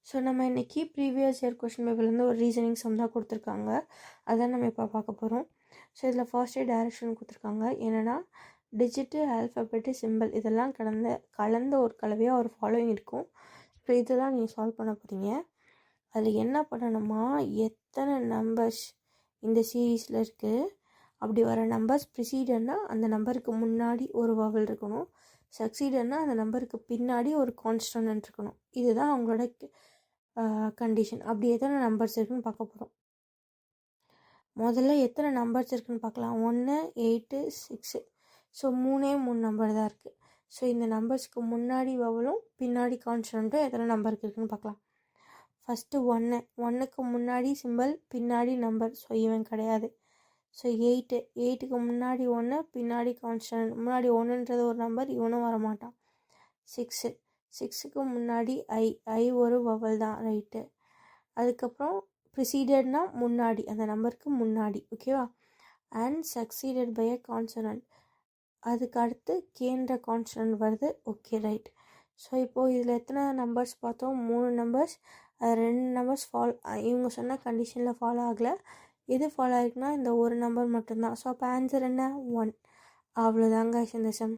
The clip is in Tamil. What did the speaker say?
ஸோ நம்ம இன்றைக்கி ப்ரீவியஸ் இயர் கொஷின் பேப்பர்லேருந்து ஒரு ரீசனிங் சம் தான் கொடுத்துருக்காங்க. அதான் நம்ம இப்போ பார்க்க போகிறோம். ஸோ இதில் ஃபர்ஸ்டே டைரக்ஷன் கொடுத்துருக்காங்க. என்னென்னா டிஜிட்டு, ஆல்ஃபபெட்டு, சிம்பிள் இதெல்லாம் கலந்த ஒரு கலவையாக ஒரு ஃபாலோயிங் இருக்கும். ஸோ இதெல்லாம் நீங்கள் சால்வ் பண்ண போகிறீங்க. அதில் என்ன பண்ணணுமா, எத்தனை நம்பர்ஸ் இந்த சீரீஸில் இருக்குது, அப்படி வர நம்பர்ஸ் ப்ரிசீடர்னா அந்த நம்பருக்கு முன்னாடி ஒரு வவல் இருக்கணும், சக்சீடர்னா அந்த நம்பருக்கு பின்னாடி ஒரு கான்ஸ்டன்ட் இருக்கணும். இதுதான் அவங்களோட கண்டிஷன். அப்படி எத்தனை நம்பர்ஸ் இருக்குன்னு பார்க்க போகிறோம். முதல்ல எத்தனை நம்பர்ஸ் இருக்குன்னு பார்க்கலாம். 1, 8, 6. ஸோ 3 நம்பர் தான் இருக்குது. ஸோ இந்த நம்பர்ஸ்க்கு முன்னாடி வவலும் பின்னாடி கான்ஸ்டன்ட்டும் எத்தனை நம்பருக்கு இருக்குன்னு பார்க்கலாம். ஃபஸ்ட்டு 1க்கு முன்னாடி சிம்பிள், பின்னாடி நம்பர். ஸோ இவன் கிடையாது. ஸோ 8க்கு முன்னாடி 1, பின்னாடி கான்ஸ்டன்ட். முன்னாடி 1ன்றது ஒரு நம்பர், இவனும் வரமாட்டான். 6க்கு முன்னாடி ஐ ஒரு வவல் தான், ரைட்டு. அதுக்கப்புறம் ப்ரிசீடட்னா முன்னாடி, அந்த நம்பருக்கு முன்னாடி, ஓகேவா. And succeeded by a consonant, அதுக்கு அடுத்து கேன்ற கான்சனன்ட் வருது, ஓகே ரைட். ஸோ இப்போது இதில் எத்தனை நம்பர்ஸ் பார்த்தோம், 3 நம்பர்ஸ். அது 2 நம்பர்ஸ் இவங்க சொன்ன கண்டிஷனில் ஃபாலோ ஆகலை. எது ஃபாலோ ஆகிருக்குன்னா இந்த ஒரு நம்பர் மட்டும்தான். ஸோ அப்போ ஆன்சர் என்ன, 1. அவ்வளோதாங்க இந்த சம்.